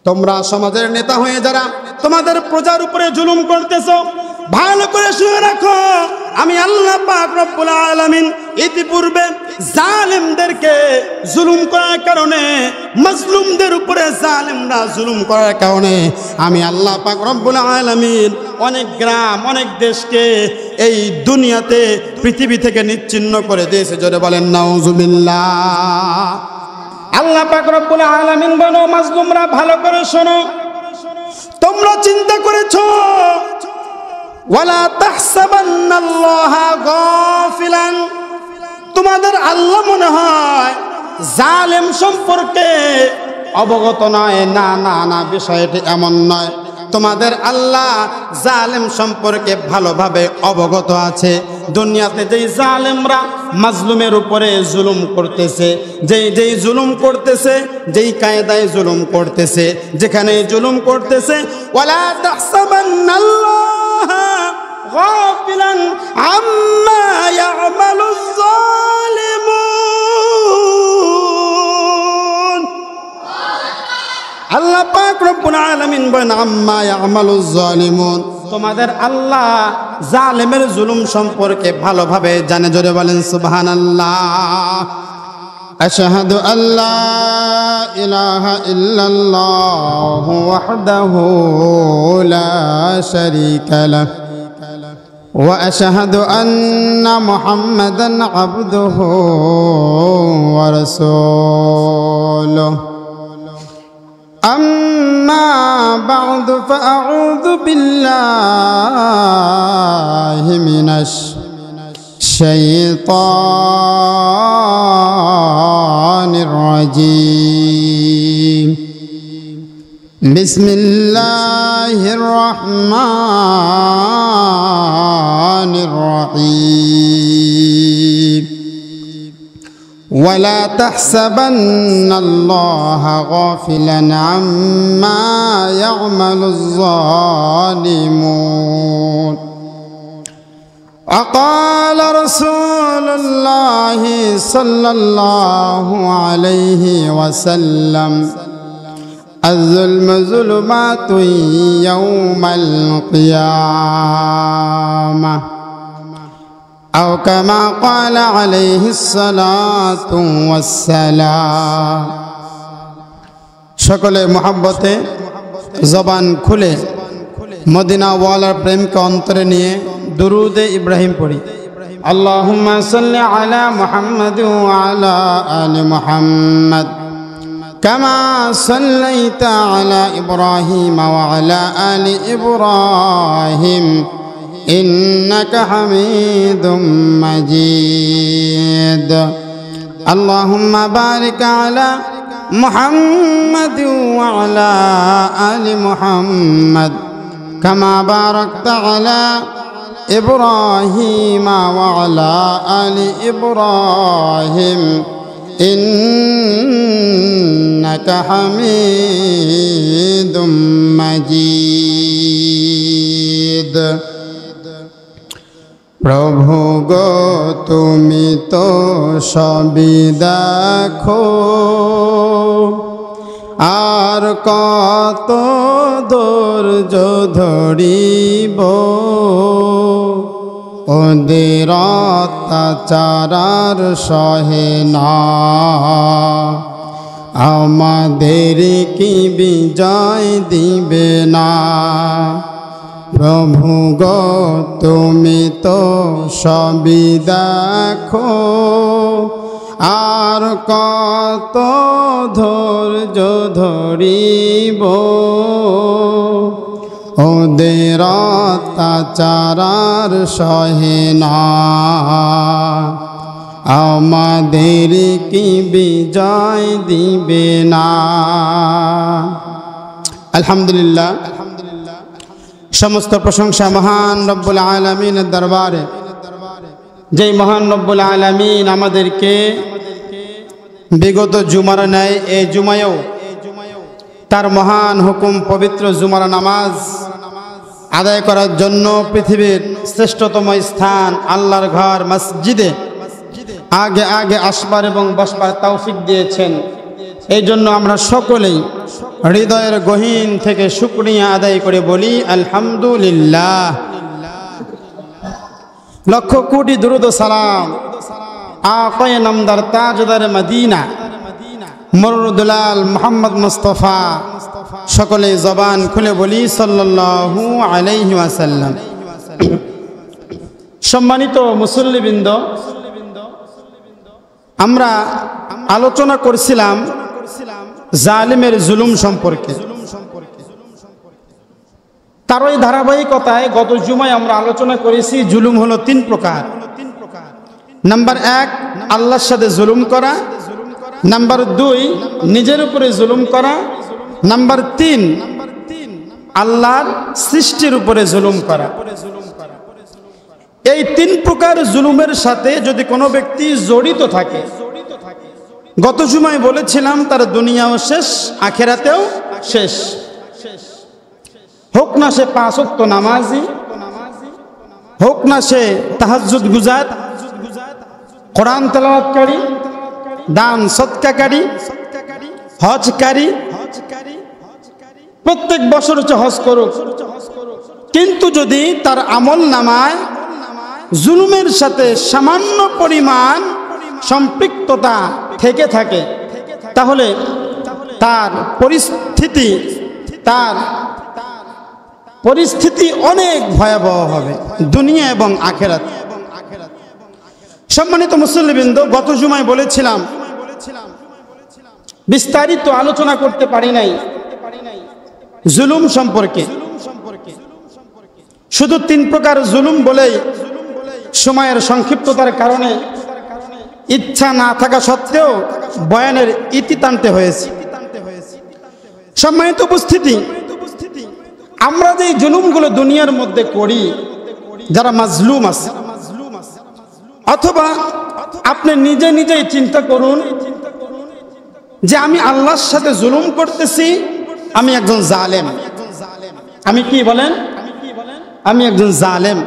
তোমরা সমাজের নেতা হয়ে যারা তোমাদের প্রজার উপরে জুলুম করতেছো, ভালো করে শুনে রাখো, আমি আল্লাহ পাক রব্বুল আলামিন ইতিপূর্বে জালেমদেরকে জুলুম করার কারণে, মাজলুমদের উপরে জালেমরা জুলুম করার কারণে আমি আল্লাহ পাক রব্বুল আলামিন অনেক গ্রাম, অনেক দেশকে এই দুনিয়াতে, পৃথিবী থেকে নিচ্ছিন্ন করে দিয়েছে। জোরে বলেন নাউজুবিল্লাহ। আল্লাহ পাক রব্বুল আলামিন বলো, মাজলুমরা ভালো করে শোনো, তোমরা চিন্তা করেছো ওয়ালা তাহসাবান্নাল্লাহা গাফিলান, তোমাদের আল্লাহ মনে হয় জালেম সম্পর্কে অবগত নয়। না না না, বিষয়টি এমন নয়। তোমাদের আল্লাহ জালেম সম্পর্কে ভালোভাবে অবগত আছে। দুনিয়াতে যেই জালেমরা মাজলুমের উপরে জুলুম করতেছে, যেই জুলুম করতেছে, যেই কায়দায় জুলুম করতেছে, যেখানে জুলুম করতেছে, ওয়ালা তাহসাবান্নাল্লাহা গাফিলান আম্মা ইয়ামালুজ যালিমুন। আল্লাহ পাক রব্বুল আলামিন বলেন আম্মা ইয়ামালুজ যালিমুন, তোমাদের আল্লাহ জালেমের জুলুম সম্পর্কে ভালোভাবে জানে। জোরে বলেন সুবহানাল্লাহ। আশহাদু আল্লা ইলাহা ইল্লাল্লাহু ওয়াহদাহু লা শারীকা লাহ ওয়া আশহাদু আন্না মুহাম্মাদান আবদুহু ওয়া রাসূলুহু। أما بعد فأعوذ بالله من الشيطان الرجيم. بسم الله الرحمن الرحيم. ولا تحسبن الله غافلا عما يعمل الظالمون. وقال رسول الله صلى الله عليه وسلم الظلم ظلمات يوم القيامة أو كما قال عليه الصلاة والسلام. সকলে মোহাব্বতে জবান খুলে মদিনা ওয়ালার প্রেমকে অন্তরে নিয়ে দুরুদে ইব্রাহিম পড়ি। আল্লাহুম্মা সাল্লি আলা মুহাম্মাদ ওয়া আলা আলি মুহাম্মাদ কামা সাল্লাইতা আলা ইব্রাহিম ওয়া আলা আলি ইব্রাহিম إنك حميد مجيد. اللهم بارك على محمد وعلى آل محمد كما باركت على إبراهيم وعلى آل إبراهيم إنك حميد مجيد. প্রভু গো তুমি তো সবই দেখো, আর কত ধৈর্য ধরিব, ওদের অত্যাচার সহে না, আমাদের কি বিজয় দিবে না। প্রভু গো তুমি তো সবই দেখো, আর কত ধৈর্য ধরিব, ওদের অত্যাচার সহে না, আমাদের কি বিজয় দিবে না। আলহামদুলিল্লাহ, সমস্ত প্রশংসা মহান রব্বুল আলামিনের দরবারে। যেই মহান রব্বুল আলামিন আমাদেরকে বিগত জুমার ন্যায় এই জুমায়ও তার মহান হুকুম পবিত্র জুমার নামাজ আদায় করার জন্য পৃথিবীর শ্রেষ্ঠতম স্থান আল্লাহর ঘর মসজিদে আগে আগে আসবার এবং বসবার তৌফিক দিয়েছেন। এই জন্য আমরা সকলেই হৃদয়ের গহীন থেকে শুকরিয়া আদায় করে বলি আলহামদুলিল্লাহ। লক্ষ কোটি দুরূদ ও সালাম আকায়ে নামদার তাজদার মদিনা মরুদুলাল মুহাম্মদ মুস্তাফা, সকলে জবান খুলে বলি সাল্লাল্লাহু আলাইহি ওয়াসাল্লাম। সম্মানিত মুসল্লিবৃন্দ, আমরা আলোচনা করছিলাম জালিমের জুলুম সম্পর্কে। তারই ধারাবাহিকতায় গত জুমায় আমরা আলোচনা করেছি জুলুম হলো 3 প্রকার। নাম্বার 1 আল্লাহর সাথে জুলুম করা, নাম্বার 2 নিজের উপরে জুলুম করা, নাম্বার 3 আল্লাহর সৃষ্টির উপরে জুলুম করা। এই 3 প্রকার জুলুমের সাথে যদি কোনো ব্যক্তি জড়িত থাকে, গত জুমায় বলেছিলাম তার দুনিয়াও শেষ, আখেরাতেও শেষ। হোক না সে 5 ওয়াক্ত নামাজি, হোক না সে তাহাজ্জুদ গুজার, কোরআন তেলাওয়াতকারী, দান সদকাকারী, হজকারী, প্রত্যেক বছর হচ্ছে হজ করুক, কিন্তু যদি তার আমল নামায় জুলুমের সাথে সামান্য পরিমাণ সম্পৃক্ততা থেকে থাকে, তাহলে তার পরিস্থিতি অনেক ভয়াবহ হবে দুনিয়া এবং আখেরাত। সম্মানিত মুসল্লিবৃন্দ, গত জুমায় বলেছিলাম, বিস্তারিত আলোচনা করতে পারি নাই জুলুম সম্পর্কে। শুধু 3 প্রকার জুলুম বলেই সময়ের সংক্ষিপ্ততার কারণে ইচ্ছা না থাকা সত্ত্বেও বয়ানের ইতি টানতে হয়েছে। সম্মানিত উপস্থিতি, আমরা যে জুলুমগুলো দুনিয়ার মধ্যে করি, যারা মাজলুম আছে, অথবা আপনি নিজে নিজেই চিন্তা করুন যে আমি আল্লাহর সাথে জুলুম করতেছি, আমি একজন জালেম। আমি কি বলেন? আমি একজন জালেম।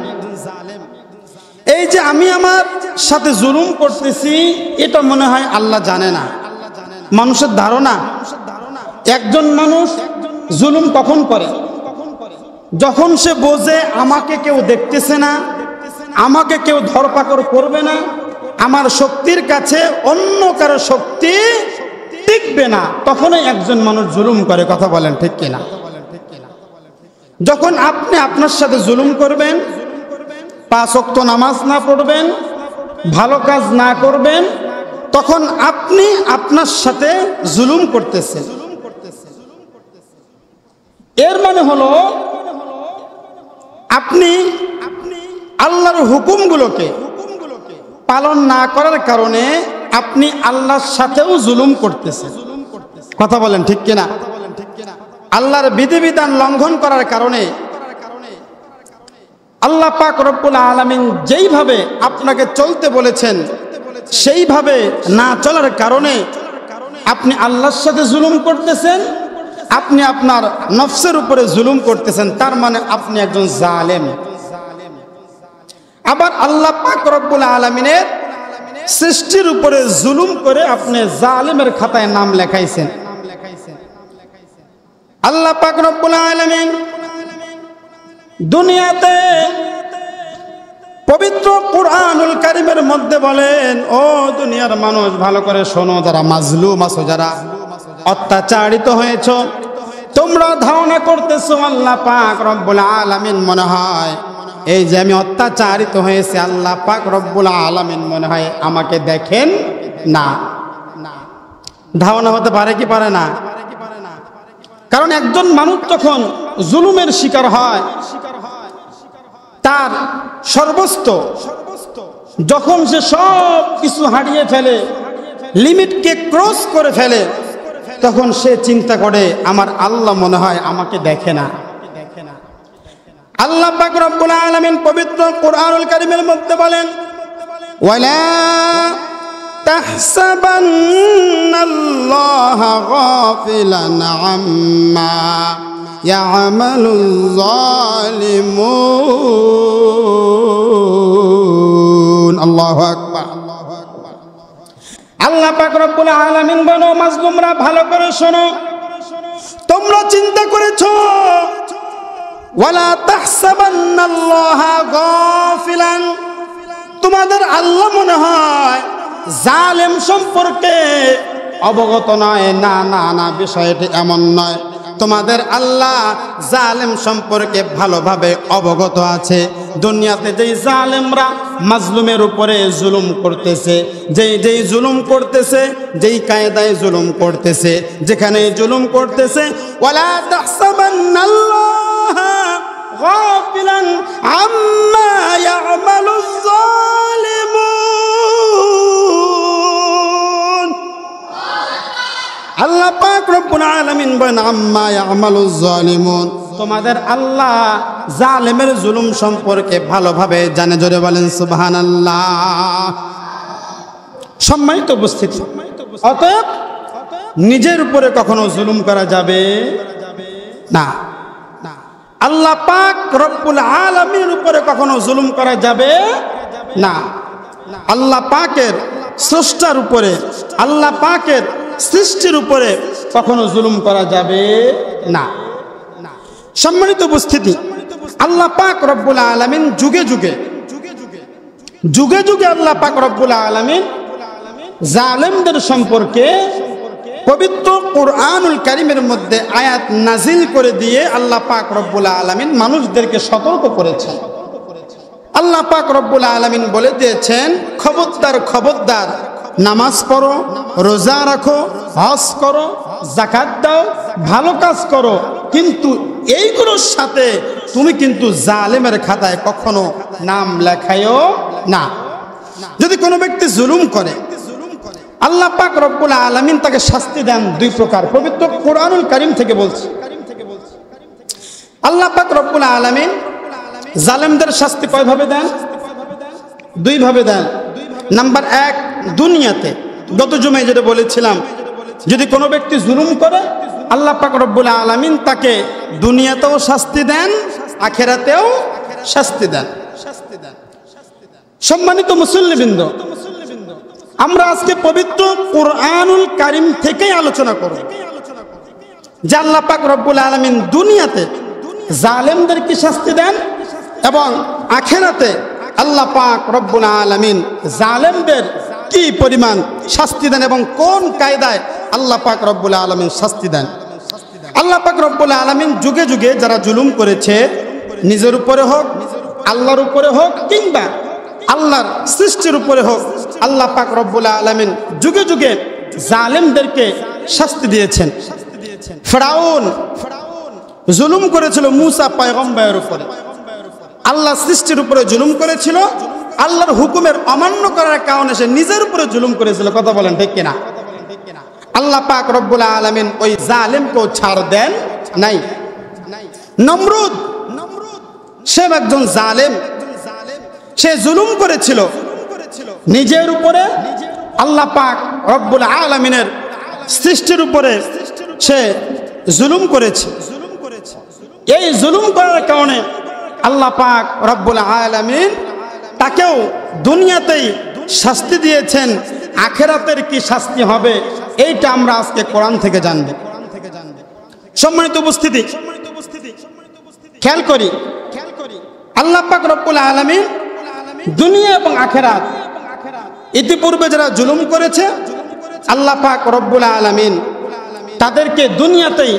এই যে আমি আমার সাথে জুলুম করতেছি, এটা মনে হয় আল্লাহ জানে না। মানুষের ধারণা একজন মানুষ জুলুম কখন করে? যখন সে বোঝে আমাকে কেউ দেখতেছে না, আমাকে কেউ ধরপাকড় করবে না, আমার শক্তির কাছে অন্য কারো শক্তি টিকবে না, তখনই একজন মানুষ জুলুম করে। কথা বলেন ঠিক কিনা? যখন আপনি আপনার সাথে জুলুম করবেন, 5 ওয়াক্ত নামাজ না পড়বেন, ভালো কাজ না করবেন, তখন আপনি আপনার সাথে জুলুম করতেছেন। এর মানে হলো আপনি আল্লাহর হুকুমগুলোকে পালন না করার কারণে আপনি আল্লাহর সাথেও জুলুম করতেছেন। কথা বলেন ঠিক কিনা? আল্লাহর বিধিবিধান লঙ্ঘন করার কারণে আল্লাহ পাক রব্বুল আলামিন যেইভাবে আপনাকে চলতে বলেছেন সেইভাবে না চলার কারণে আপনি আল্লাহর সাথে জুলুম করতেছেন, আপনি আপনার নফসের উপরে জুলুম করতেছেন। তার মানে আপনি একজন জালেম। আবার আল্লাহ পাক রব্বুল আলামিনের সৃষ্টির উপরে জুলুম করে আপনি জালেমের খাতায় নাম লেখাইছেন। আল্লাহ পাক রব্বুল আলামিন দুনিয়াতে পবিত্র কুরআনুল কারীমের মধ্যে বলেন, ও দুনিয়ার মানুষ ভালো করে শোনো, যারা মাজলুম আছো, যারা অত্যাচারিত হয়েছ, তোমরা ধারণা করতেছো আল্লাহ পাক রব্বুল আলামিন মনে হয় এই যে আমি অত্যাচারিত হয়েছে, আল্লাহ পাক রব্বুল আলামিন মনে হয় আমাকে দেখেন না। ধারণা হতে পারে কি পারে না? কারণ একজন মানুষ যখন জুলুমের শিকার হয়, তার সর্বস্ব যখন সে সব কিছু হারিয়ে ফেলে, লিমিটকে ক্রস করে ফেলে, তখন সে চিন্তা করে আমার আল্লাহ মনে হয় আমাকে দেখে না। আল্লাহ পাক রব্বুল আলামিন পবিত্র কুরআনুল কারীমের মধ্যে বলেন, ওয়ালা তাহসাবান্নাল্লাহা গাফিলান আম্মা ইয়ামালুল যালিমুন। আল্লাহু আকবার। আল্লাহ পাক রব্বুল আলামিন বলো মাজলুমরা ভালো করে শোনো, তোমরা চিন্তা করেছো ওয়ালা তাহসাবান্নাল্লাহা গাফিলান, তোমাদের আল্লাহ মনে হয় জালেম সম্পর্কে অবগত নয়। না না না, বিষয়টি এমন নয়। তোমাদের আল্লাহ জালেম সম্পর্কে ভালোভাবে অবগত আছে। দুনিয়াতে যেই জালেমরা মাজলুমের উপরে জুলুম করতেছে, যেই জুলুম করতেছে, যেই কায়দায় জুলুম করতেছে, যেখানে জুলুম করতেছে, ওয়ালা তাহসাবান্নাল্লাহা গাফিলান আম্মা ইয়ামালুজ জালিমুন। আল্লাহ পাক রব্বুল আলামিন বলেন আম্মা ইয়ামালুজ জালিমুন, তোমাদের আল্লাহ জালেমের জুলুম সম্পর্কে ভালোভাবে জানে। জোরে বলেন সুবহানাল্লাহ। সম্মানিত উপস্থিতি, অতএব নিজের উপরে কখনো জুলুম করা যাবে না। আল্লাহ পাক রব্বুল আলামিনের উপরে কখনো জুলুম করা যাবে না। আল্লাহ পাকের স্রষ্টার উপরে, আল্লাহ পাকের সৃষ্টির উপরে কখনো জুলুম করা যাবে না। সম্মানিত উপস্থিতি, আল্লাহ পাক রব্বুল আলামিন যুগে যুগে আল্লাহ পাক রব্বুল আলামিন জালেমদের সম্পর্কে পবিত্র কুরআনুল কারীমের মধ্যে আয়াত নাজিল করে দিয়ে আল্লাহ পাক রব্বুল আলামিন মানুষদেরকে সতর্ক করেছেন। আল্লাহ পাক রব্বুল আলামিন বলে দিয়েছেন, খবরদার খবরদার, নামাজ পড়ো, রোজা রাখো, হজ করো, যাকাত দাও, ভালো কাজ করো, কিন্তু এইগুলোর সাথে তুমি কিন্তু জালেমের খাতায় কখনো নাম লেখায়ও না। যদি কোনো ব্যক্তি জুলুম করে, আল্লাহ পাক রব্বুল আলামিন তাকে শাস্তি দেন দুই প্রকার। পবিত্র কুরআনুল কারীম থেকে বলছি, আল্লাহ পাক রব্বুল আলামিন জালেমদের শাস্তি কয়ভাবে দেন? দুই ভাবে দেন। নাম্বার এক, দুনিয়াতে। গত জুমায় যেটা বলেছিলাম, যদি কোনো ব্যক্তি জুলুম করে আল্লাহ পাক রব্বুল আলামিন তাকে দুনিয়াতেও শাস্তি দেন, আখিরাতেও শাস্তি দেন। সম্মানিত মুসল্লিবৃন্দ, আমরা আজকে পবিত্র কুরআনুল কারীম থেকেই আলোচনা করব যে আল্লাহ পাক রব্বুল আলামিন দুনিয়াতে জালেমদেরকে শাস্তি দেন এবং আখিরাতে আল্লাহ পাক রব্বুল আলামিন জালেমদের কি পরিমাণ শাস্তি দেন এবং কোন কায়দায় আল্লাহ পাক রব্বুল আলামিন শাস্তি দেন। আল্লাহ পাক রব্বুল আলামিন যুগে যুগে যারা জুলুম করেছে, নিজের উপরে হোক, আল্লাহর উপরে হোক, কিংবা আল্লাহর সৃষ্টির উপরে হোক, আল্লাহ পাক রব্বুল আলামিন যুগে যুগে জালেমদেরকে শাস্তি দিয়েছেন। ফিরআউন জুলুম করেছিল মুসা পয়গম্বরের উপরে, আল্লাহ সৃষ্টির উপরে জুলুম করেছিল, আল্লাহর হুকুমের অমান্য করার কারণে সে নিজের উপরে জুলুম করেছিল। কথা বলেন ঠিক কিনা? আল্লাহ পাক রব্বুল আলামিন ওই জালেমকেও ছাড় দেন নাই। নমরুদ, সে একজন জালেম, সে জুলুম করেছিল নিজের উপরে, আল্লাহ পাক রব্বুল আলামিনের সৃষ্টির উপরে সে জুলুম করেছে। এই জুলুম করার কারণে আল্লাহ পাক রব্বুল আলামিন তাকেও দুনিয়াতেই শাস্তি দিয়েছেন। আখিরাতের কি শাস্তি হবে এইটা আমরা আজকে কোরআন থেকে জানব। সম্মানিত উপস্থিতি, খেয়াল করি, আল্লাহ পাক রব্বুল আলামিন দুনিয়া এবং আখিরাত ইতিপূর্বে যারা জুলুম করেছে, আল্লাহ পাক রব্বুল আলামিন তাদেরকে দুনিয়াতেই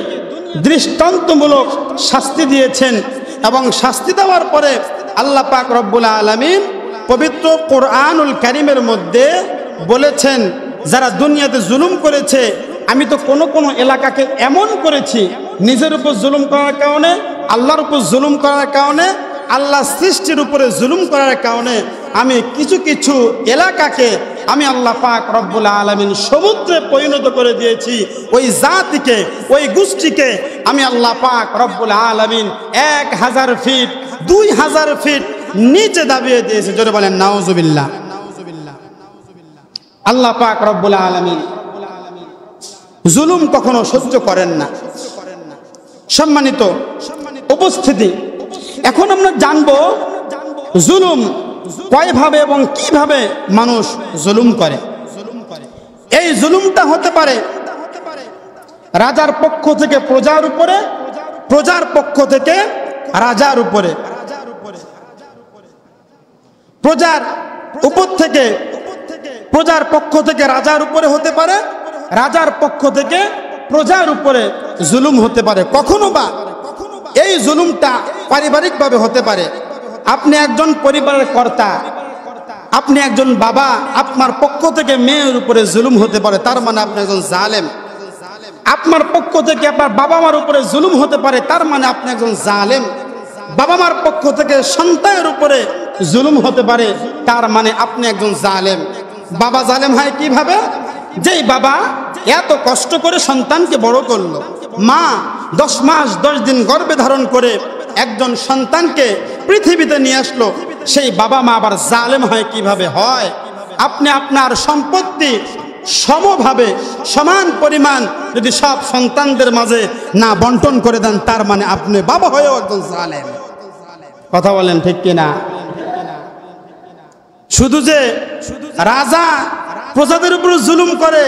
দৃষ্টান্তমূলক শাস্তি দিয়েছেন এবং শাস্তি দেওয়ার পরে আল্লাহ পাক রব্বুল আলামিন পবিত্র কুরআনুল কারীমের মধ্যে বলেছেন, যারা দুনিয়াতে জুলুম করেছে, আমি তো কোন কোন এলাকাকে এমন করেছি নিজের উপর জুলুম করার কারণে, আল্লাহর উপর জুলুম করার কারণে, আল্লাহ সৃষ্টির উপরে জুলুম করার কারণে আমি কিছু কিছু এলাকাকে আমি আল্লাহ পাক রব্বুল আলামিন সমুদ্রে পরিণত করে দিয়েছি। ওই জাতিকে, ওই গোষ্ঠীকে আমি আল্লাহ পাক রব্বুল আলামিন 1000 ফিট 2000 ফিট নিচে দাবিয়ে দিয়েছি। জোরে বলেন নাউজুবিল্লাহ। আল্লাহ পাক রব্বুল আলামিন জুলুম কখনো সহ্য করেন না। সম্মানিত উপস্থিতি, এখন আমরা জানবো জুলুম কয়ভাবে এবং কিভাবে মানুষ জুলুম করে। এই জুলুমটা হতে পারে রাজার পক্ষ থেকে প্রজার উপরে, প্রজার পক্ষ থেকে রাজার উপরে, প্রজার উপর থেকে, প্রজার পক্ষ থেকে রাজার উপরে হতে পারে, রাজার পক্ষ থেকে প্রজার উপরে জুলুম হতে পারে। কখনো বা এই জুলুমটা পারিবারিকভাবে হতে পারে। আপনি একজন পরিবারের কর্তা, আপনি একজন বাবা, আপনার পক্ষ থেকে মেয়ের উপরে জুলুম হতে পারে, তার মানে আপনি একজন জালেম। আপনার পক্ষ থেকে আপনার বাবা মার উপরে জুলুম হতে পারে, তার মানে আপনি একজন জালেম। বাবা মার পক্ষ থেকে সন্তানের উপরে জুলুম হতে পারে, তার মানে আপনি একজন জালেম। বাবা জালেম হয় কিভাবে? যেই বাবা এত কষ্ট করে সন্তানকে বড় করলো, মা 10 মাস 10 দিন গর্ভে ধারণ করে একজন সন্তানকে পৃথিবীতে নিয়ে আসলো, সেই বাবা মা আবার জালেম হয় কিভাবে হয়? আপনি আপনার সম্পত্তি সমভাবে সমান পরিমাণ যদি সব সন্তানদের মাঝে না বন্টন করে দেন, তার মানে আপনি বাবা হয়েও একজন জালেম। কথা বলেন ঠিক কিনা? শুধু যে রাজা প্রজাদের উপর জুলুম করে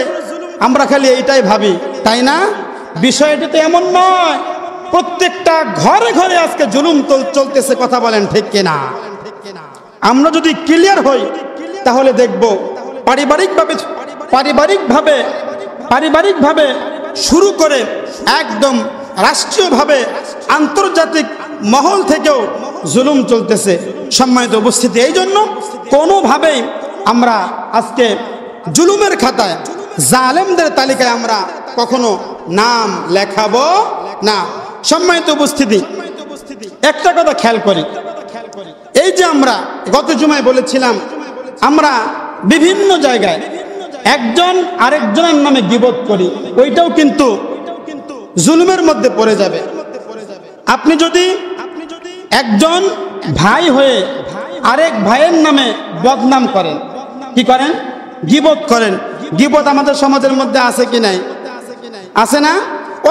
আমরা খালি এইটাই ভাবি, তাই না? বিষয়টা তো এমন নয়। প্রত্যেকটা ঘরে ঘরে আজকে জুলুম চলতেছে। কথা বলেন ঠিক কিনা? আমরা যদি ক্লিয়ার হই তাহলে দেখব পারিবারিকভাবে শুরু করে একদম রাষ্ট্রীয়ভাবে আন্তর্জাতিক মহল থেকেও জুলুম চলতেছে। সম্মানিত উপস্থিতি, এই জন্য কোনোভাবেই আমরা আজকে জুলুমের খাতায়, জালেমদের তালিকায় আমরা কখনো নাম লেখাবো না। সম্মানিত উপস্থিতি, একটা কথা খেয়াল করি, এই যে আমরা গত জুমায় বলেছিলাম, আমরা বিভিন্ন জায়গায় একজন আরেকজনের নামে গীবত করি, ওইটাও কিন্তু জুলুমের মধ্যে পড়ে যাবে। আপনি যদি একজন ভাই হয়ে আরেক ভাইয়ের নামে বদনাম করেন, কি করেন? গীবত করেন। গীবত আমাদের সমাজের মধ্যে আছে কি নাই? আছে না?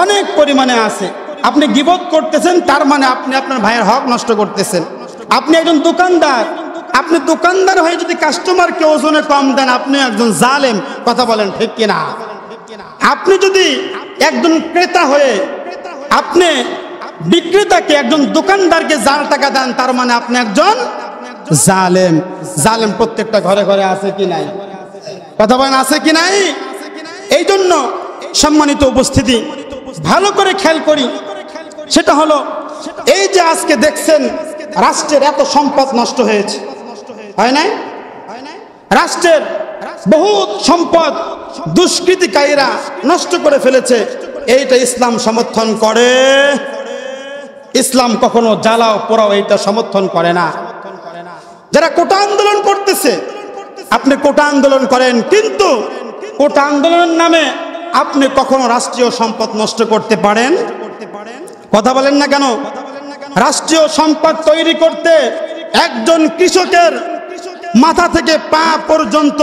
অনেক পরিমাণে আছে। আপনি গীবত করতেছেন, তার মানে আপনি আপনার ভাইয়ের হক নষ্ট করতেছেন। আপনি একজন দোকানদার, আপনি দোকানদার হয়ে যদি কাস্টমারকে ওজনে কম দেন, আপনি একজন জালেম। কথা বলেন ঠিক কিনা? আপনি যদি একজন ক্রেতা হয়ে আপনি বিক্রেতাকে, একজন দোকানদারকে জাল টাকা দেন, তার মানে আপনি একজন জালেম। জালেম প্রত্যেকটা ঘরে ঘরে আছে কি নাই? কথা বলেন আছে কি নাই? এই জন্য সম্মানিত উপস্থিতি, ভালো করে খেয়াল করি, সেটা হলো এই যে আজকে দেখছেন রাষ্ট্রের এত সম্পদ নষ্ট হয়েছে, হয় নাই? রাষ্ট্রের বহুত সম্পদ দুষ্কৃতিকারীরা নষ্ট করে ফেলেছে। এইটা ইসলাম সমর্থন করে? ইসলাম কখনো জ্বালাও পোড়াও এইটা সমর্থন করে না। যারা কোটা আন্দোলন করতেছে, আপনি কোটা আন্দোলন করেন, কিন্তু কোটা আন্দোলনের নামে আপনি কখনো রাষ্ট্রীয় সম্পদ নষ্ট করতে পারেন? কথা বলেন না কেন? রাষ্ট্রীয় সম্পদ তৈরি করতে একজন কৃষকের মাথা থেকে পা পর্যন্ত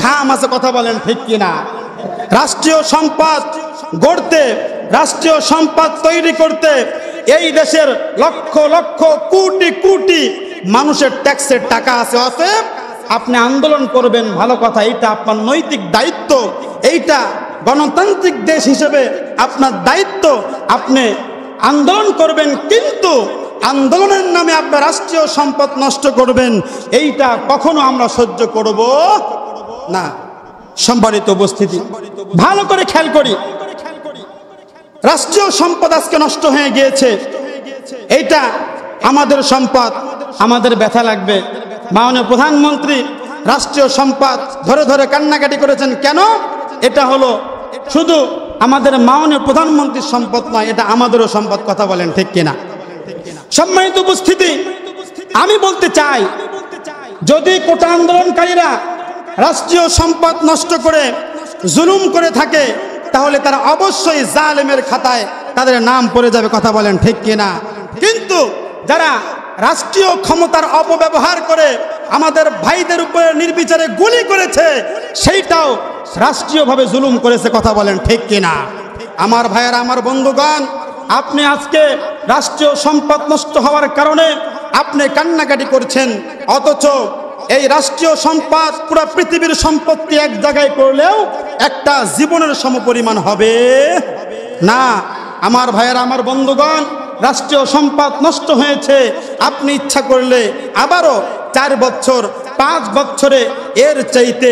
ঘাম আছে। কথা বলেন ঠিক কিনা? রাষ্ট্রীয় সম্পদ গড়তে, রাষ্ট্রীয় সম্পদ তৈরি করতে এই দেশের লক্ষ লক্ষ কোটি কোটি মানুষের ট্যাক্সের টাকা আছে। অতএব আপনি আন্দোলন করবেন, ভালো কথা, এইটা আপনার নৈতিক দায়িত্ব, এইটা গণতান্ত্রিক দেশ হিসেবে আপনার দায়িত্ব। আপনি আন্দোলন করবেন, কিন্তু আন্দোলনের নামে আপনার রাষ্ট্রীয় সম্পদ নষ্ট করবেন, এইটা কখনো আমরা সহ্য করব না। সম্মানিত উপস্থিতি, ভালো করে খেয়াল করি, রাষ্ট্রীয় সম্পদ আজকে নষ্ট হয়ে গিয়েছে। এইটা আমাদের সম্পদ, আমাদের ব্যথা লাগবে। মাননীয় প্রধানমন্ত্রী রাষ্ট্রীয় সম্পদ ধরে ধরে কান্নাকাটি করেছেন। কেন? এটা হলো শুধু আমাদের মাননীয় প্রধানমন্ত্রীর সম্পদ নয়, এটা আমাদেরও সম্পদ। কথা বলেন ঠিক কিনা? সম্মানিত উপস্থিতি, আমি বলতে চাই, যদি কোটা আন্দোলনকারীরা রাষ্ট্রীয় সম্পদ নষ্ট করে জুলুম করে থাকে, তাহলে তারা অবশ্যই জালেমের খাতায় তাদের নাম পড়ে যাবে। কথা বলেন ঠিক কিনা? কিন্তু যারা রাষ্ট্রীয় ক্ষমতার অপব্যবহার করে আমাদের ভাইদের উপরে নির্বিচারে গুলি করেছে, সেইটাও রাষ্ট্রীয়ভাবে জুলুম করেছে। কথা বলেন ঠিক কিনা? আমার ভাইয়েরা, আমার বন্ধুগণ, আপনি আজকে রাষ্ট্রীয় সম্পদ নষ্ট হওয়ার কারণে আপনি কান্নাকাটি করছেন, অথচ এই রাষ্ট্রীয় সম্পদ পুরো পৃথিবীর সম্পত্তি এক জায়গায় করলেও একটা জীবনের সমপরিমাণ হবে না। আমার ভাইয়েরা, আমার বন্ধুগণ, রাষ্ট্রীয় সম্পদ নষ্ট হয়েছে, আপনি ইচ্ছা করলে আবারও 4 বছর 5 বছরে এর চাইতে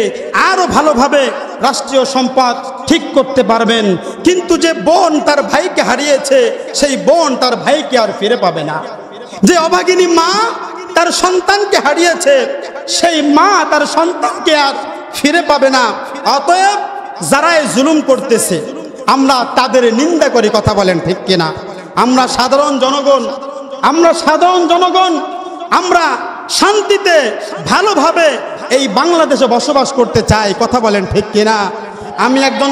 আরো ভালোভাবে রাষ্ট্রীয় সম্পদ ঠিক করতে পারবেন। কিন্তু যে বোন তার ভাইকে হারিয়েছে, সেই বোন তার ভাইকে আর ফিরে পাবে না। যে অভাগিনী মা তার সন্তানকে হারিয়েছে, সেই মা তার সন্তানকে আর ফিরে পাবে না। অতএব যারা এই জুলুম করতেছে আমরা তাদের নিন্দা করি, কথা বলেন ঠিক কিনা? আমরা সাধারণ জনগণ আমরা শান্তিতে ভালোভাবে এই বাংলাদেশে বসবাস করতে চাই, কথা বলেন ঠিক কিনা? আমি একজন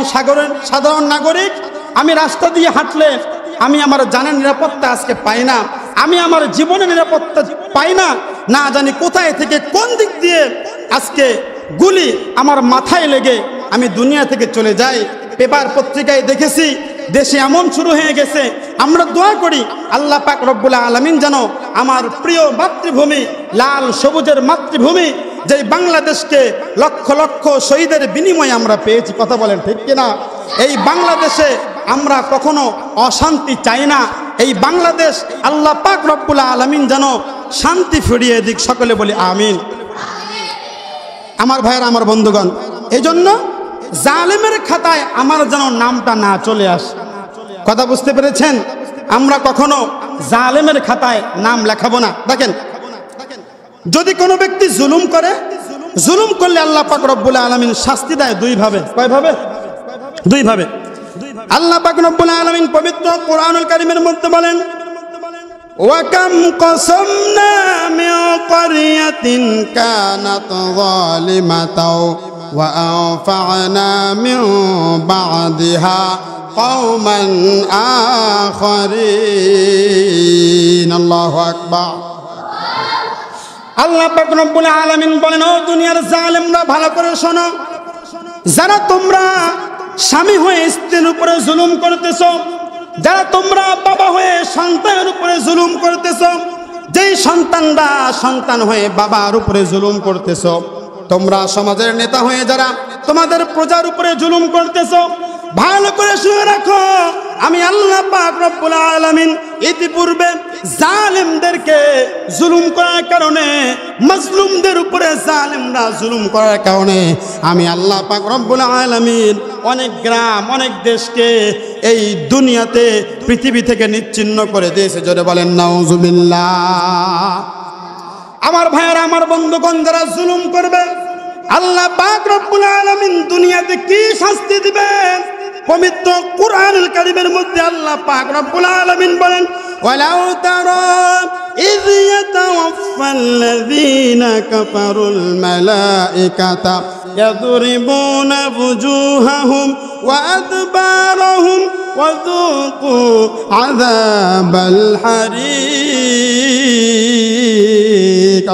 সাধারণ নাগরিক, আমি রাস্তা দিয়ে হাঁটলে আমি আমার জানের নিরাপত্তা আজকে পাই না, আমি আমার জীবনের নিরাপত্তা পাই না। না জানি কোথায় থেকে কোন দিক দিয়ে আজকে গুলি আমার মাথায় লেগে আমি দুনিয়া থেকে চলে যাই। পেপার পত্রিকায় দেখেছি দেশে এমন শুরু হয়ে গেছে। আমরা দোয়া করি আল্লাহ পাক রব্বুল আলামিন যেন আমার প্রিয় মাতৃভূমি, লাল সবুজের মাতৃভূমি, যে বাংলাদেশকে লক্ষ লক্ষ শহীদের বিনিময়ে আমরা পেয়েছি, কথা বলেন ঠিক কিনা? এই বাংলাদেশে আমরা কখনো অশান্তি চাই না। এই বাংলাদেশ আল্লাহ পাক রব্বুল আলামিন যেন শান্তি ফিরিয়ে দিক, সকলে বলি আমিন। আমার ভাইয়েরা, আমার বন্ধুগণ, এই জন্য জালেমের খাতায় আমার যেন নামটা না চলে আসে, কথা বুঝতে পেরেছেন? আমরা কখনো জালেমের খাতায় নাম লেখাবো না। দেখেন, যদি কোনো ব্যক্তি জুলুম করলে আল্লাহ পাক রব্বুল আলামিন শাস্তি দেয় 2 ভাবে। কয়ভাবে? 2 ভাবে। আল্লাহ পাক রব্বুল আলামিন পবিত্র কোরআনুল কারীমের মধ্যে বলেন, ওয়াকাম কসমনা মিন ক্বরিয়াতিন কানাত যালিমাতাও ওয়া আনফা'না মিন বা'দিহা কওমান আখারিন। আল্লাহু আকবার। আল্লাহ পাক রব্বুল আলামিন বলেন, ও দুনিয়ার জালেমরা, ভালো করে শোনো, যারা তোমরা স্বামী হয়ে স্ত্রীর উপরে জুলুম করতেছ, যারা তোমরা বাবা হয়ে সন্তানের উপরে জুলুম করতেছ, যেই সন্তানরা সন্তান হয়ে বাবার উপরে জুলুম করতেছ, তোমরা সমাজের নেতা হয়ে যারা তোমাদের প্রজার উপরে জুলুম করতেছ, ভালো করে শুনে রাখো, আমি আল্লাহ পাক রব্বুল আলামিন ইতিপূর্বে জালেমদেরকে জুলুম করার কারণে, মাজলুমদের উপরে জালেমরা জুলুম করার কারণে আমি আল্লাহ পাক রব্বুল আলামিন অনেক গ্রাম, অনেক দেশকে এই দুনিয়াতে পৃথিবী থেকে নিচ্ছিন্ন করে দিয়েছে। জোরে বলেন নাউজুবিল্লাহ। আমার ভাইয়েরা, আমার বন্ধুগণ, যারা জুলুম করবে আল্লাহ পাক রব্বুল আলামিন দুনিয়াতে কি শাস্তি দিবেন? পবিত্র কোরআনুল কারীমের মধ্যে আল্লাহ পাক রব্বুল আলামিন বলেন, ওয়ালাউ তারা ইয ইয়াতাওয়াফাল্লাযীনা কাফারুল মালাইকাতা ইয়াদরিবুনা বুজুহাহুম ওয়া আদবারহুম ওয়া যুকু আযাবাল হারিক।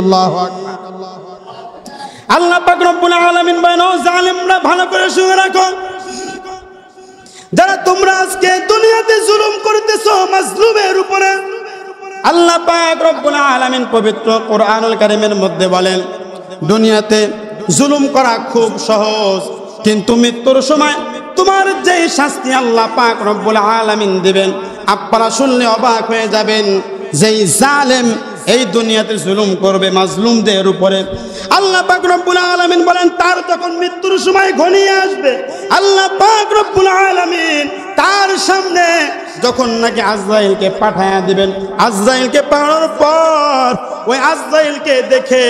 আল্লাহু আকবার। আল্লাহ পাক রব্বুল আলামিন বলেন, ও জালেমরা, ভালো করে শুনে রাখো, যারা তোমরা আজকে দুনিয়াতে জুলুম করতেছো মাজলুমের উপরে, আল্লাহ পাক রব্বুল আলামিন পবিত্র কোরআনুল কারীমের মধ্যে বলেন, দুনিয়াতে জুলুম করা খুব সহজ, কিন্তু মৃত্যুর সময় তোমার যেই শাস্তি আল্লাহ পাক রব্বুল আলামিন দিবেন, আপনারা শুনলে অবাক হয়ে যাবেন। যেই জালেম এই দুনিয়াতে জুলুম করবে মাজলুমদের উপরে, আল্লাহ পাক রব্বুল আলামিন বলেন, তার যখন মৃত্যুর সময় ঘনিয়ে আসবে, আল্লাহ পাক রব্বুল আলামিন তার সামনে যখন নাকি আজরাইলকে পাঠায়া দিবেন, আজরাইলকে পাঠানোর পর ওই আজরাইলকে দেখে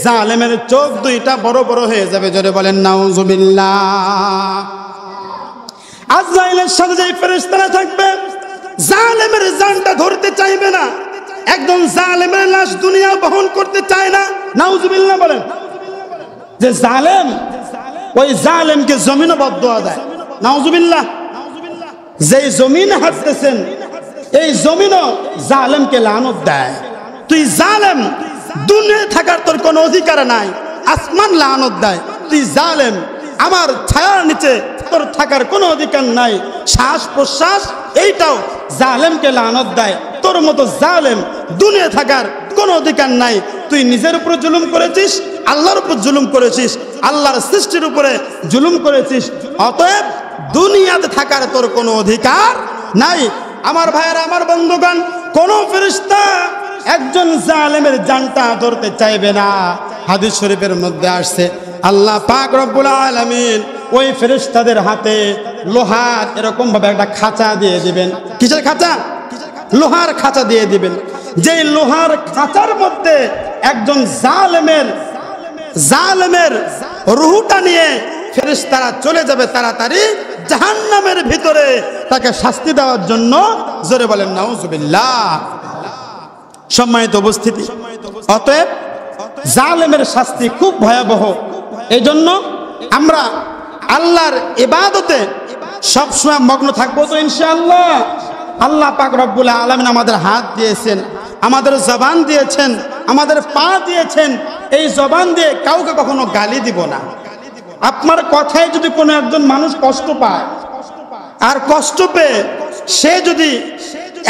জালেমের চোখ 2টা বড় বড় হয়ে যাবে। জোরে বলেন নাউজুবিল্লাহ। আজরাইলের সাথে যে ফেরেশতারা থাকবে, জালেমের জানটা ধরতে চাইবে না। একজন জালেমের লাশ দুনিয়া বহন করতে চায় না। নাউজুবিল্লাহ বলেন। যে জালেম, ওই জালেমকে জমিনও বদদুয়া দেয়। নাউজুবিল্লাহ। যেই জমিনে হাঁটতেছেন, এই জমিনও জালেমকে লানত দেয়। তুই জালেম, দুনিয়ায় থাকার তোর কোনো অধিকার নাই। আসমান লানত দেয়, তুই জালেম, আমার ছায়ার নিচে তোর থাকার কোনো অধিকার নাই। শ্বাস প্রশ্বাস এইটাও জালেমকে লানত দেয়। তোর মতো জালেম দুনিয়া থাকার কোনো অধিকার নাই। তুই নিজের উপর জুলুম করেছিস, আল্লাহর উপর জুলুম করেছিস, আল্লাহর সৃষ্টির উপরে জুলুম করেছিস। অতএব দুনিয়াতে থাকার তোর কোনো অধিকার নাই। আমার ভাইয়েরা, আমার বন্ধুগণ, কোন ফেরেশতা একজন জালেমের জানটা ধরতে চাইবে না। হাদিস শরীফের মধ্যে আসছে, আল্লাহ পাক রব্বুল আলামিন ওই ফেরেশতাদের হাতে লোহার এরকম ভাবে একটা খাঁচা দিয়ে দিবেন। কিসের খাঁচা? লোহার খাঁচা দিয়ে দিবেন। যে লোহার খাঁচার মধ্যে একজন জালেমের রূহটা নিয়ে ফেরেশতারা চলে যাবে তাড়াতাড়ি জাহান্নামের ভিতরে তাকে শাস্তি দেওয়ার জন্য। জোরে বলেন নাউজুবিল্লাহ। সম্মানিত উপস্থিতি, অতএব জালেমের শাস্তি খুব ভয়াবহ। এই জন্য আমরা আল্লাহর ইবাদতে সবসময় মগ্ন থাকবো তো ইনশাআল্লাহ। আল্লাহ পাক রব্বুল আলামিন আমাদের হাত দিয়েছেন, আমাদের জবান দিয়েছেন, আমাদের পা দিয়েছেন। এই জবান দিয়ে কাউকে কখনো গালি দিব না। আপনার কথায় যদি কোনো একজন মানুষ কষ্ট পায়, আর কষ্ট পেয়ে সে যদি,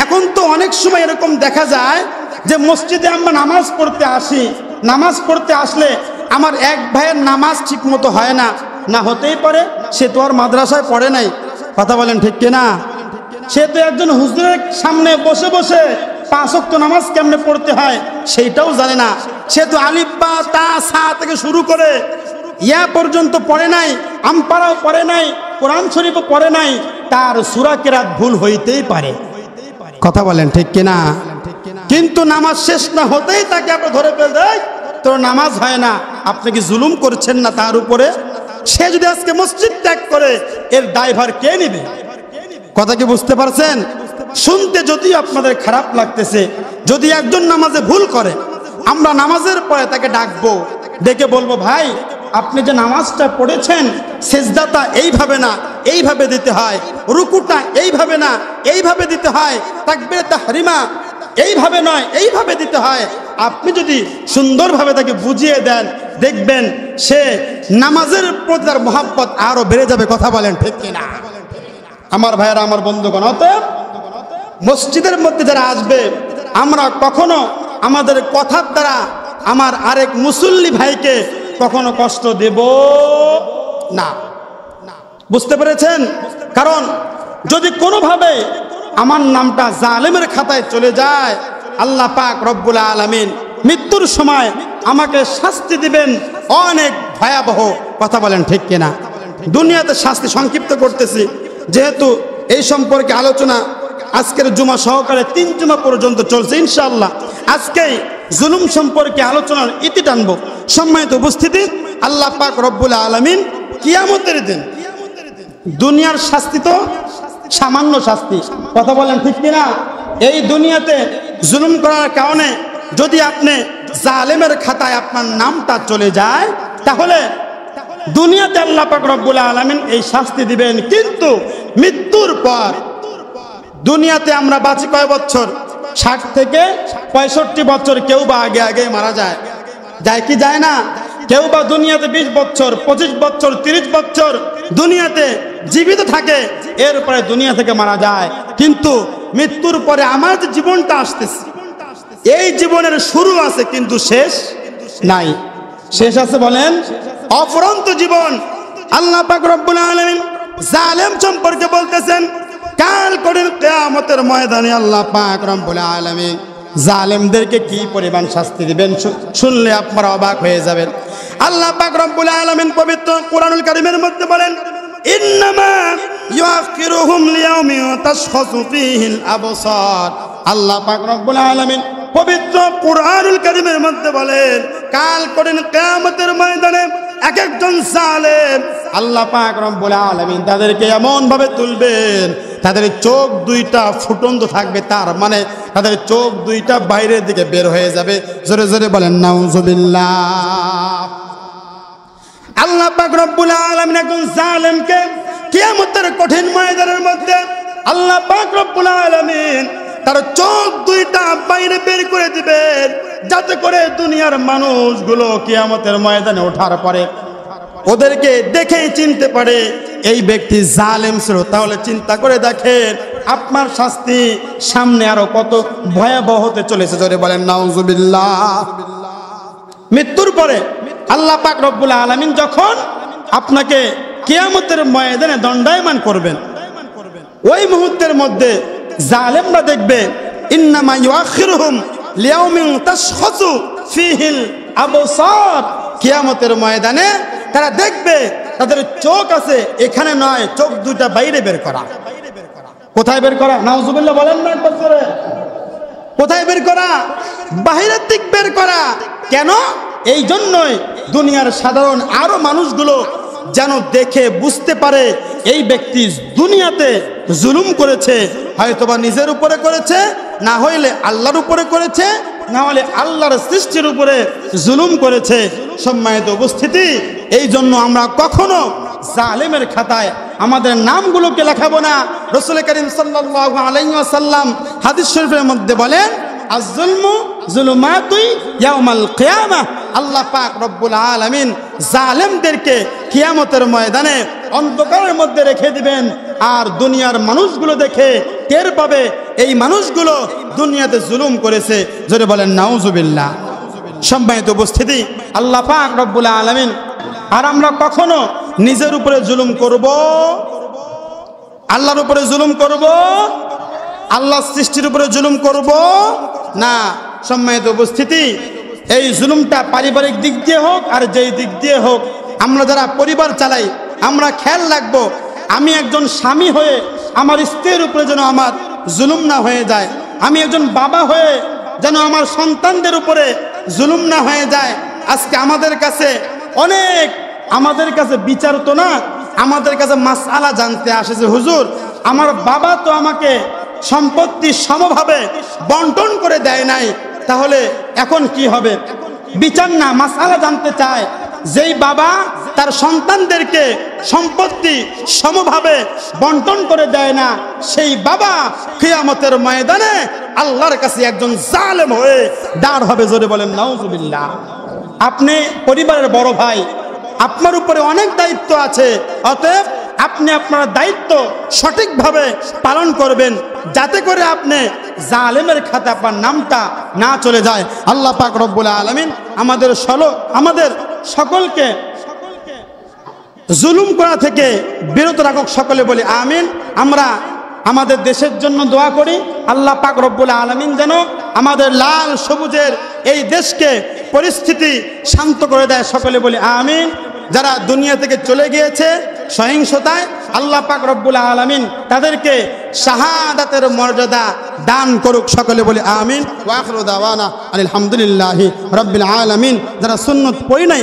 এখন তো অনেক সময় এরকম দেখা যায় যে মসজিদে আমরা নামাজ পড়তে আসি, নামাজ পড়তে আসলে আমার এক ভাইয়ের নামাজ ঠিক মতো হয় না। না হতেই পারে সে তো আর মাদ্রাসায় পড়ে নাই, কথা বলেন ঠিক কিনা? সে তো একজন হুজুরের সামনে বসে বসে 5 ওয়াক্ত নামাজ কেমনে পড়তে হয় সেইটাও জানে না। সে তো আলিফ বা তা সা থেকে শুরু করে ইয়া পর্যন্ত পড়ে নাই, আমপারাও পড়ে নাই, কোরআন শরীফও পড়ে নাই। তার সূরা কিরাত ভুল হইতেই পারে, কথা বলেন ঠিক কিনা? কিন্তু নামাজ শেষ না হতেই তাকে আপনি ধরে ফেলবেন, তোর নামাজ হয় না। আপনি কি জুলুম করছেন না তার উপরে? সে যদি আজকে মসজিদ ত্যাগ করে এর দায়ভার কে নেবে? কথা কি বুঝতে পারছেন? শুনতে যদি আপনাদের খারাপ লাগতেছে, যদি একজন নামাজে ভুল করে, আমরা নামাজের পরে তাকে ডাকবো, ডেকে বলবো, ভাই আপনি যে নামাজটা পড়েছেন সেজদাটা এইভাবে না এইভাবে দিতে হয়, রুকুটা এইভাবে না এইভাবে দিতে হয়, তাকবীরে তাহরিমা এইভাবে নয় এইভাবে দিতে হয়। আপনি যদি সুন্দরভাবে তাকে বুঝিয়ে দেন, দেখবেন সে নামাজের প্রতি তার মহব্বত আরো বেড়ে যাবে। কথা বলেন ঠিক কিনা? আমার ভাইয়েরা, আমার বন্ধুগণ, অতএব মসজিদের মধ্যে যারা আসবে, আমরা কখনো আমাদের কথার দ্বারা আমার আরেক মুসল্লি ভাইকে কখনো কষ্ট দেব না। বুঝতে পেরেছেন? কারণ যদি কোনোভাবে আমার নামটা জালেমের খাতায় চলে যায়, আল্লাহ পাক রব্বুল আলামিন মৃত্যুর সময় আমাকে শাস্তি দিবেন অনেক ভয়াবহ। কথা বলেন ঠিক কিনা? দুনিয়াতে শাস্তি সংক্ষিপ্ত করতেছি, যেহেতু এই সম্পর্কে আলোচনা আজকের জুমা সহকারে 3 জুমা পর্যন্ত চলছে। ইনশাআল্লাহ আজকেই জুলুম সম্পর্কে আলোচনার ইতি টানব। সম্মানিত উপস্থিতি, আল্লাহ পাক রব্বুল আলামিন কিয়ামতের দিন, দুনিয়ার শাস্তি তো সামান্য শাস্তি, কথা বলেন ঠিক কিনা? এই দুনিয়াতে জুলুম করার কারণে যদি আপনি জালেমের খাতায় আপনার নামটা চলে যায়, তাহলে দুনিয়াতে আল্লাহ পাক রব্বুল আলামিন এই শাস্তি দিবেন। কিন্তু মৃত্যুর পর দুনিয়াতে আমরা বাঁচি কয় বছর? 60 থেকে 65 বছর। কেউ বা আগে আগে মারা যায়, যায় কি যায় না? কেউ বা দুনিয়াতে 20 বছর, 25 বছর, 30 বছর দুনিয়াতে জীবিত থাকে, এরপরে দুনিয়া থেকে মারা যায়। কিন্তু মৃত্যুর পরে আমার যে জীবনটা আসতেছে, এই জীবনের শুরু আছে কিন্তু শেষ নাই। শেষ আছে বলেন? অফুরন্ত জীবন। আল্লাহ পাক রব্বুল আলামিন জালেম সম্পর্কে বলতেছেন, কাল কঠিন কিয়ামতের ময়দানে আল্লাহ পাক রব্বুল আলামিন জালেমদেরকে কি পরিমাণ শাস্তি দিবেন শুনলে আপনারা অবাক হয়ে যাবেন। আল্লাহ পাক রব্বুল আলামিন পবিত্র কোরআনুল কারীমের মধ্যে বলেন, ইন্নামা ইউআখিরুহুম লিয়াউমিন তাশখাসু ফীহিল আবসার। আল্লাহ পাক রব্বুল আলামিন পবিত্র কোরআনুল কারীমের মধ্যে বলেন, কাল কঠিন কিয়ামতের ময়দানে এক একজন জালেম আল্লাহ পাক রব্বুল আলামিন তাদেরকে এমন ভাবে তুলবেন, তাদের চোখ 2টা ফুটন্ত থাকবে, তার মানে তাদের চোখ 2টা বাইরের দিকে বের হয়ে যাবে। জোরে জোরে বলেন নাউজুবিল্লাহ। আল্লাহ পাক রব্বুল আলামিন একজন জালেমকে কিয়ামতের কঠিন ময়দানের মধ্যে আল্লাহ পাক রব্বুল আলামিন তার চোখ 2টা বাইরে বের করে দিবেন, যাতে করে দুনিয়ার মানুষগুলো কিয়ামতের ময়দানে ওঠার পরে ওদেরকে দেখেই চিনতে পারে এই ব্যক্তি জালেম ছিল। তাহলে চিন্তা করে দেখেন আপনার শাস্তি সামনে আরো কত ভয়াবহ হতে চলেছে। জোরে বলেন নাউজুবিল্লাহ। মৃত্যুর পরে আল্লাহ পাক রব্বুল আলামিন যখন আপনাকে কিয়ামতের ময়দানে দণ্ডায়মান করবেন, ওই মুহূর্তের মধ্যে জালেমরা দেখবে ইন্নামা ইউআখিরুহুম লিয়াউমিন তাশখাসু ফীহিল আবসার, কিয়ামতের ময়দানে তারা দেখবে তাদের চোখ আছে এখানে নয়, চোখ দুইটা বাইরে বের করা। কোথায় বের করা? নাউজুবিল্লাহ বলেন না একবার করে। কোথায় বের করা? বাহিরের দিক বের করা। কেন? এই জন্যই দুনিয়ার সাধারণ আরো মানুষগুলো যেন দেখে বুঝতে পারে এই ব্যক্তি দুনিয়াতে জুলুম করেছে, হয়তোবা নিজের উপরে করেছে, না হইলে আল্লাহর উপরে করেছে, না হলে আল্লাহর সৃষ্টির উপরে জুলুম করেছে। সম্মানিত উপস্থিতি, এই জন্য আমরা কখনো জালেমের খাতায় আমাদের নামগুলোকে লেখাবো না। রাসূল করিম সাল্লাল্লাহু আলাইহি ওয়াসাল্লাম হাদিস শরীফের মধ্যে বলেন, আয-যুলমু যুলুমাতুই ইয়াউমাল কিয়ামাহ। আল্লাহ পাক রব্বুল আলামিন জালেমদেরকে কিয়ামতের ময়দানে অন্ধকারের মধ্যে রেখে দিবেন, আর দুনিয়ার মানুষগুলো দেখে টের পাবে এই মানুষগুলো দুনিয়াতে জুলুম করেছে। জোরে বলেন নাউজুবিল্লাহ। সম্মানিত উপস্থিতি, আল্লাহ পাক রব্বুল আলামিন, আর আমরা কখনো নিজের উপরে জুলুম করব, আল্লাহর উপরে জুলুম করব, আল্লাহর সৃষ্টির উপরে জুলুম করব না। সম্মানিত উপস্থিতি, এই জুলুমটা পারিবারিক দিক দিয়ে হোক আর যেই দিক দিয়ে হোক, আমরা যারা পরিবার চালাই আমরা খেয়াল রাখবো আমি একজন স্বামী হয়ে আমার স্ত্রীর উপরে যেন আমার জুলুম না হয়ে যায়, আমি একজন বাবা হয়ে যেন আমার সন্তানদের উপরে জুলুম না হয়ে যায়। আজকে আমাদের কাছে অনেক, আমাদের কাছে বিচার তো না, আমাদের কাছে মাসআলা জানতে আসে যে হুজুর আমার বাবা তো আমাকে সম্পত্তি সমভাবে বন্টন করে দেয় নাই, তাহলে এখন কি হবে? বিচার না, মাসআলা জানতে চায়। যেই বাবা তার সন্তানদেরকে সম্পত্তি সমভাবে বন্টন করে দেয় না, সেই বাবা কিয়ামতের ময়দানে আল্লাহর কাছে একজন জালেম হয়ে দাঁড় হবে। জোরে বলেন নাউজুবিল্লাহ। আপনি পরিবারের বড় ভাই, আপনার উপরে অনেক দায়িত্ব আছে, অতএব আপনি আপনার দায়িত্ব সঠিকভাবে পালন করবেন, যাতে করে আপনি জালেমের খাতে আপনার নামটা না চলে যায়। আল্লাহ পাক রব্বুল আলামিন আমাদের সকলকে জুলুম করা থেকে বিরত রাখুক, সকলে বলি আমিন। আমরা আমাদের দেশের জন্য দোয়া করি, আল্লাহ পাক রব্বুল আলামিন যেন আমাদের লাল সবুজের এই দেশকে পরিস্থিতি শান্ত করে দেয়, সকলে বলি আমিন। যারা দুনিয়া থেকে চলে গিয়েছে সহিংসতায়, আল্লাহ পাক রব্বুল আলামিন তাদেরকে শাহাদাতের মর্যাদা দান করুক, সকলে বলি আমিন। ওয়া আখিরু দাওয়ানা আলহামদুলিল্লাহি রাব্বিল আলামিন। যারা সুন্নত পড়ি নাই